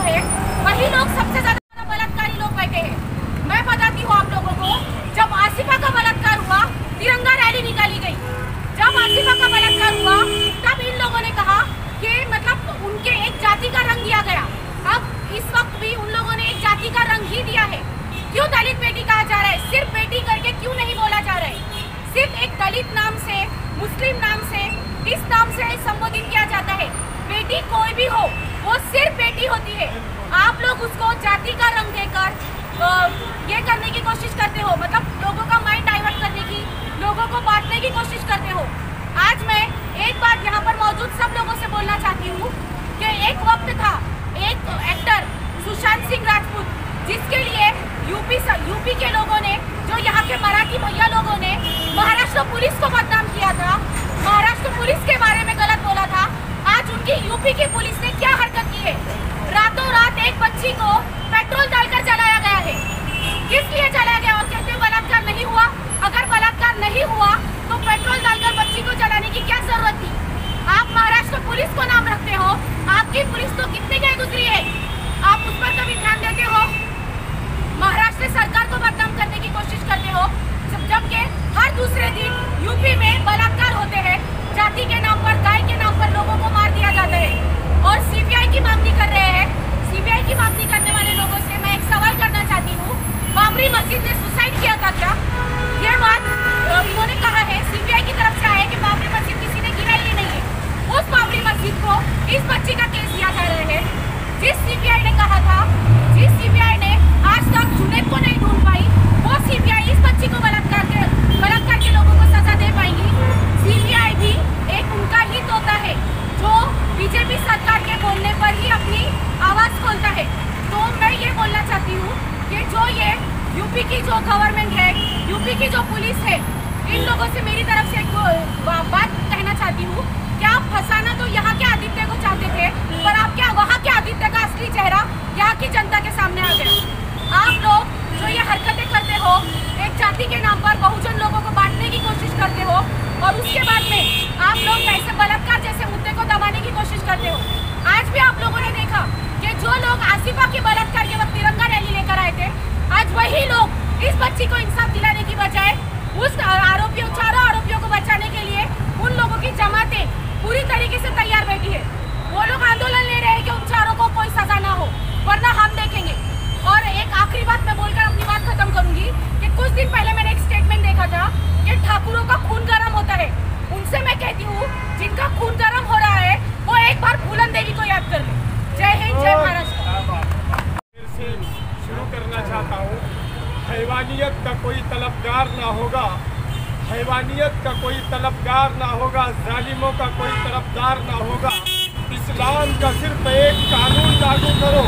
है वही लोग सबसे ज्यादा बलात्कारी लोग बैठे हैं। मैं बताती हूँ आप लोगों को, जब आसिफा का बलात्कार हुआ तिरंगा रैली निकाली गई। जब आसिफा का बलात्कार हुआ तब इन लोगों ने कहा कि मतलब उनके एक जाति का रंग दिया गया। अब इस वक्त भी उन लोगों ने एक जाति का रंग ही दिया है। क्यों दलित बेटी कहा जा रहा है? सिर्फ बेटी करके क्यों नहीं बोला जा रहा है? सिर्फ एक दलित नाम से, मुस्लिम नाम से, इस नाम से संबोधित किया जाता है। बेटी कोई भी हो, वो सिर्फ बेटी होती है। आप लोग उसको जाति का रंग देकर ये करने की कोशिश करते हो, मतलब लोगों का माइंड डाइवर्ट करने की, लोगों को बांटने की कोशिश करते हो। आज मैं एक बात यहाँ पर मौजूद सब लोगों से बोलना चाहती हूँ कि एक वक्त था, एक एक्टर सुशांत सिंह राजपूत, जिसके लिए यूपी के लोगों ने, जो यहाँ के मराठी भैया लोगों ने महाराष्ट्र पुलिस को बदनाम किया था, महाराष्ट्र पुलिस के बारे में गलत बोला था। आज उनकी यूपी की पुलिस ने क्या हरकत की है? रातों रात एक बच्ची को पेट्रोल डालकर जलाया गया है। किस लिए जलाया गया? और कहते हैं बलात्कार नहीं हुआ। अगर बलात्कार नहीं हुआ तो पेट्रोल डालकर बच्ची को जलाने की क्या जरूरत थी? आप महाराष्ट्र पुलिस को नाम रखते हो, आपकी पुलिस तो कितने गए गुजरी है, आप उस पर कभी ध्यान देते हो? महाराष्ट्र सरकार को बदनाम करने की कोशिश करते हो, जबकि हर दूसरे दिन यूपी में बलात्कार होते हैं। जाति के नाम पर, गाय के नाम पर लोगों को मार दिया जाता है। और सीबीआई की मांगनी कर रहे हैं। सीबीआई की मांगनी करने वाले लोगों से मैं एक सवाल करना चाहती हूँ, बाबरी मस्जिद ने सुसाइड किया था क्या? ये बात इन्होंने कहा है, सीबीआई की तरफ से आया कि बाबरी मस्जिद किसी ने गिराई ही नहीं है। उस बाबरी मस्जिद को इस बच्ची का केस दिया जा रहा है। जिस सीबीआई ने कहा था, जिस सीबीआई ने आज तक जुनैद को नहीं ढूंढ पाई, वो सीबीआई इस बच्ची को बलात्कार के लोगों को सजा दे पाएगी। सीबीआई भी एक उनका ही तोता है जो बीजेपी सरकार के बोलने पर ही अपनी आवाज खोलता है। तो मैं ये बोलना चाहती हूँ कि जो ये यूपी की जो गवर्नमेंट है, यूपी की जो पुलिस है, इन लोगों से मेरी तरफ से एक बात कहना चाहती हूँ कि आप फंसाना तो यहाँ के आदित्य को चाहते थे, पर आप क्या वहाँ के आदित्य का असली चेहरा यहाँ की जनता के सामने आ गया। आप लोग जो ये हरकतें करते हो, एक जाति के नाम पर बहुजन लोगों को बांटने की कोशिश करते हो, और उसके बाद में आप लोग ऐसे बलात्कार जैसे मुद्दे को दबाने की कोशिश करते हो। आज भी आप लोगों ने देखा कि जो लोग आसिफा के बलात्कार के वक्त तिरंगा रैली लेकर आए थे, आज वही लोग इस बच्ची को इंसाफ दिलाने की बजाय उस चारों आरोपियों को बचाने के लिए उन लोगों की जमातें पूरी तरीके से तैयार बैठी है। वो लोग आंदोलन ले रहे हैं कि उन चारों को कोई सजा ना हो, वरना हम देखेंगे। और एक आखिरी बात मैं बोलकर अपनी बात खत्म करूंगी कि कुछ दिन पहले मैंने एक स्टेटमेंट देखा था कि ठाकुरों का खून गर्म होता है। उनसे मैं कहती हूँ, जिनका खून गर्म हो रहा है वो एक बार फूलन देवी को याद कर ले। जय हिंद, जय महाराष्ट्र। से शुरू करना चाहता हूँ। हैवानियत का कोई तलबगार ना होगा, हैवानियत का कोई तलबगार ना होगा, जालिमों का कोई तरफदार ना होगा। इस्लाम का सिर्फ एक कानून लागू करो,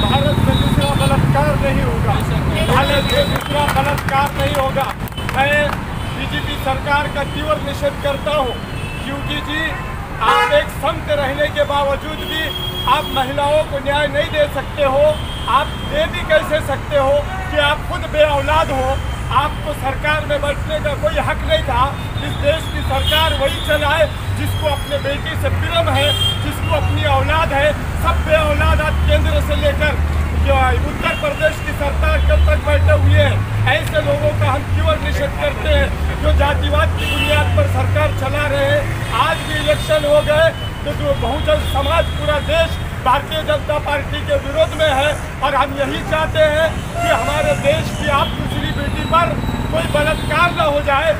भारत में दूसरा बलात्कार नहीं होगा, भारत में दूसरा बलात्कार नहीं होगा। मैं बीजेपी सरकार का तीव्र निषेध करता हूँ, क्योंकि जी आप एक संत रहने के बावजूद भी आप महिलाओं को न्याय नहीं दे सकते हो। आप दे भी कैसे सकते हो कि आप खुद बे औलाद हो, आपको सरकार में बैठने का कोई हक नहीं था। इस देश की सरकार वही चलाए जिसको अपने बेटी से प्रेम है, जिसको अपनी औलाद है। सब बे औलाद आज केंद्र से लेकर जो उत्तर प्रदेश की सरकार कब तक बैठे हुए हैं। ऐसे लोगों का हम तीव्र निषेध करते हैं जो जातिवाद की बुनियाद पर सरकार चला रहे हैं। आज भी इलेक्शन हो गए तो जो बहुजन समाज पूरा देश भारतीय जनता पार्टी के विरोध में है, और हम यही चाहते हैं कि हमारे देश की आप दूसरी बेटी पर कोई बलात्कार न हो जाए।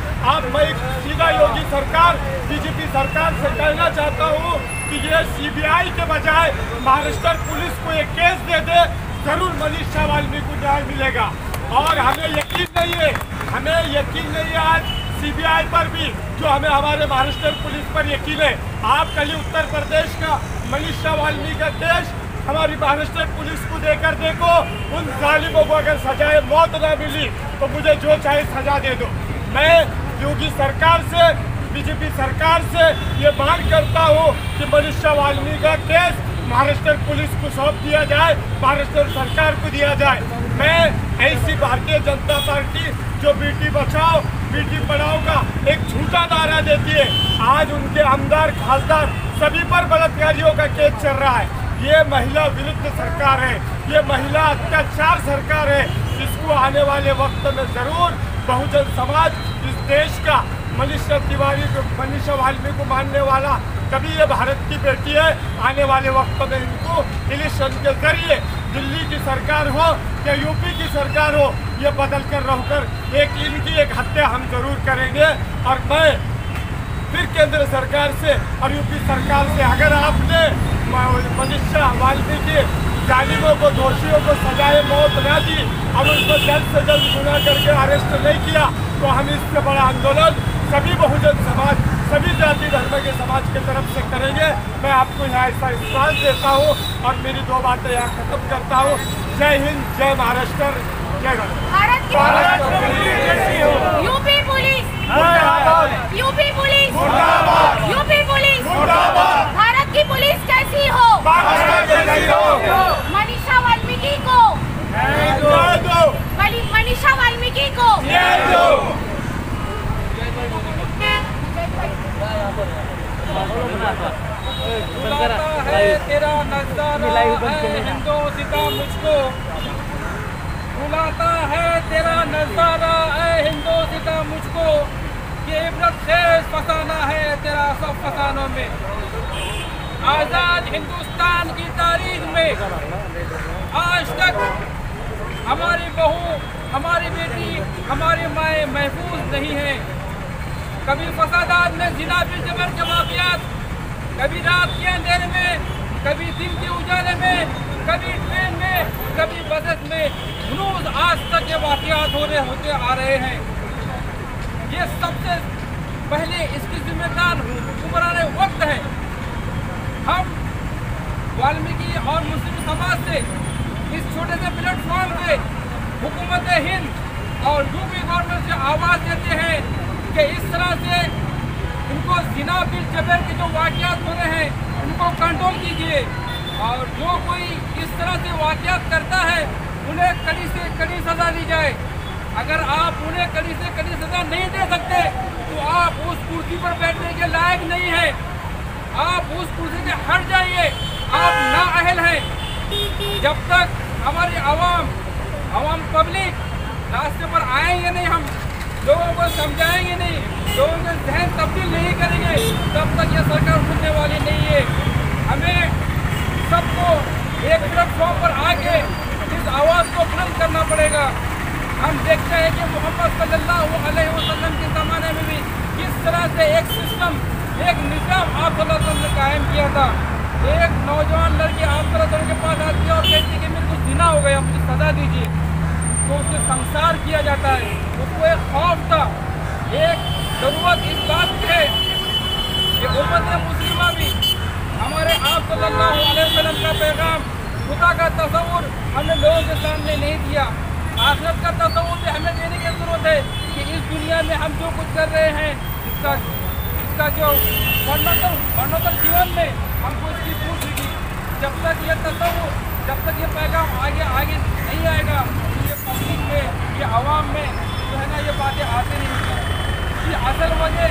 मैं सीधा योगी सरकार, बीजेपी सरकार से कहना चाहता हूँ कि ये सीबीआई के बजाय महाराष्ट्र पुलिस को एक केस दे दे, जरूर मनीषा वाल्मीकि को न्याय मिलेगा। और हमें यकीन नहीं है आज सीबीआई पर भी, जो हमें हमारे महाराष्ट्र पुलिस पर यकीन है। आप कहीं उत्तर प्रदेश का मनीषा वाल्मीकि का केस हमारी महाराष्ट्र पुलिस को देकर देखो, उन जालिमों को अगर सजाए मौत न मिली तो मुझे जो चाहे सजा दे दो। मैं योगी सरकार से, बीजेपी सरकार से ये मांग करता हूँ कि मनीषा वाल्मीकि का केस महाराष्ट्र पुलिस को सौंप दिया जाए, महाराष्ट्र सरकार को दिया जाए। मैं ऐसी भारतीय जनता पार्टी जो बेटी बचाओ बेटी पढ़ाओ का एक झूठा नारा देती है, आज उनके आमदार खासदार सभी पर बलात्कारियों का केस चल रहा है। ये महिला विरुद्ध सरकार है, ये महिला अत्याचार सरकार है, जिसको आने वाले वक्त में ज़रूर बहुजन समाज इस देश का मनीषा तिवारी को, मनीषा वाल्मीकि को मानने वाला, कभी ये भारत की बेटी है, आने वाले वक्त में इनको इलेक्शन के जरिए दिल्ली की सरकार हो या यूपी की सरकार हो, ये बदल कर रहकर इनकी एक हत्या हम जरूर करेंगे। और मैं फिर केंद्र सरकार से और यूपी सरकार से, अगर आपने मनीषा वाल्मीकि जालिमों को, दोषियों को सजाए मौत ना दी और उनको जल्द से जल्द गुनाह करके अरेस्ट नहीं किया, तो हम इससे बड़ा आंदोलन सभी बहुजन समाज, सभी जाति धर्म के समाज की तरफ से करेंगे। मैं आपको यहाँ ऐसा विश्वास देता हूँ और मेरी दो बातें यहाँ खत्म करता हूँ। जय हिंद, जय महाराष्ट्र, जय भारत की UP police, UP police, UP police, Bharat की पुलिस कैसी हो, मनीषा वाल्मीकि को, मनीषा वाल्मीकि को बुलाता है तेरा नज़ारा है हिंदोसिता मुझको, बुलाता है तेरा नज़ारा है हिंदोसिता मुझको, ये इबरत खेज फसाना है तेरा सब फसानों में। आज़ाद हिंदुस्तान की तारीख में आज तक हमारी बहू, हमारी बेटी, हमारी माएँ महफूज नहीं है। कभी फसादात में जिना बिल जबर के वाक़यात, कभी रात के अंधेरे में, कभी दिन के उजाले में, कभी ट्रेन में, कभी बसेस में, रोज आज तक ये वाक़यात होते आ रहे हैं। ये सबसे पहले इसकी जिम्मेदार हुक्मरान वक्त है। हम वाल्मीकि और मुस्लिम समाज से इस छोटे से प्लेटफॉर्म पे हुकूमत हिंद और यूपी गवर्नमेंट से आवाज़ देते हैं कि इस तरह से इनको जिना बिल जबर के जो वाक़यात हो रहे हैं उनको कंट्रोल कीजिए, और जो कोई इस तरह से वाक़यात करता है उन्हें कड़ी से कड़ी सज़ा दी जाए। अगर आप उन्हें कड़ी से कड़ी सज़ा नहीं दे सकते तो आप उस कुर्सी पर बैठने के लायक नहीं हैं, आप उस कुर्सी से हट जाइए, आप नाअहल हैं। जब तक हमारी आवाम पब्लिक रास्ते पर आएंगे नहीं, हम लोगों को समझाएंगे नहीं, लोगों के जहन तब्दील नहीं करेंगे, तब तक यह सरकार उठने वाली नहीं है। हमें सबको एक प्लेटफॉर्म पर आके इस आवाज़ को बुलंद करना पड़ेगा। हम देखते हैं कि मोहम्मद सल्लल्लाहु अलैहि वसल्लम के ज़माने में भी किस तरह से एक सिस्टम, एक निज़ाम आप सल्लल्लाहु अलैहि वसल्लम ने कायम किया था। एक नौजवान लड़की आप सल्लल्लाहु अलैहि वसल्लम के पास आती है और कहती कि मेरे को ज़िना हो गया, मुझे सज़ा दीजिए, तो उससे संसार किया जाता है। उसको एक खौफ था, एक ज़रूरत इस बात की है कि उम्मत मुस्लिमा भी हमारे आप सल्लल्लाहु अलैहि वसल्लम का पैगाम, खुदा का तस्वुर हमने लोगों के सामने नहीं दिया। आखिरत का तस्वुर भी हमें देने की ज़रूरत है कि इस दुनिया में हम जो कुछ कर रहे हैं इसका जो वर्णोत्तर जीवन में हमको इसकी पूछ होगी। जब तक ये तस्वुर, जब तक ये पैगाम आगे नहीं आएगा, ये पब्लिक में, ये आवाम में जो है ना ये बातें आती नहीं होंगी। इसकी असल वजह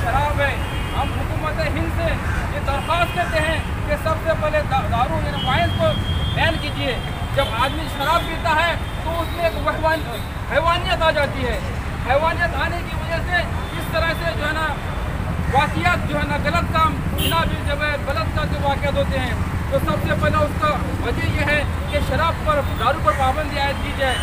शराब है। हम हुकूमत हिंद से ये दरख्वास्त करते हैं कि सबसे पहले दारू यानी वाइन को बैन कीजिए। जब आदमी शराब पीता है तो उसमें एक हैवानियत आ जाती है। हैवानियत आने की वजह से इस तरह से जो है ना वाक़यात जो है ना गलत काम, जिना बिल जबर, गलत का जो वाक़यात होते हैं, तो सबसे पहले उसका वजह यह है कि शराब पर, दारू पर पाबंदी आयद की जाए।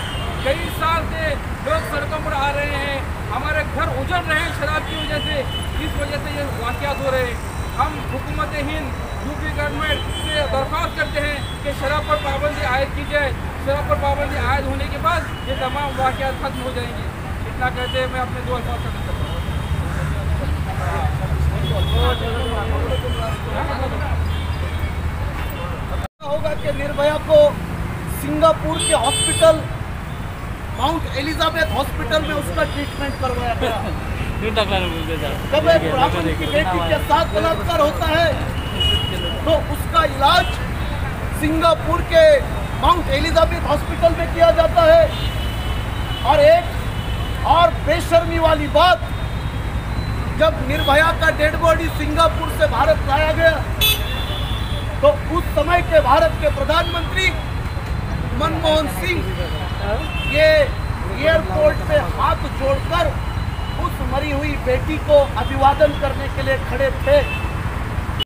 कई साल से लोग सड़कों पर आ रहे हैं, हमारे घर उजड़ रहे हैं शराब की वजह से, इस वजह से ये वाक़यात हो रहे हैं। हम हुकूमत हिंद, यूपी गवर्नमेंट से दरख्वास्त करते हैं कि शराब पर पाबंदी आयद की जाए। शराब पर पाबंदी आयद होने के बाद ये तमाम वाक़यात खत्म हो जाएंगे। इतना कहते हैं मैं अपने दो अल्फाज खत्म करता हूँ। होगा कि निर्भया को सिंगापुर के हॉस्पिटल, माउंट एलिजाबेथ हॉस्पिटल में उसका ट्रीटमेंट करवाया गया। जब एक ब्राह्मण की बेटी के साथ बलात्कार होता है तो उसका इलाज सिंगापुर के माउंट एलिजाबेथ हॉस्पिटल में किया जाता है। और एक और बेशर्मी वाली बात, जब निर्भया का डेड बॉडी सिंगापुर से भारत लाया गया तो उस समय समय के भारत के प्रधानमंत्री मनमोहन सिंह ये एयरपोर्ट पे हाथ जोड़कर उस मरी हुई बेटी को अभिवादन करने के लिए खड़े थे।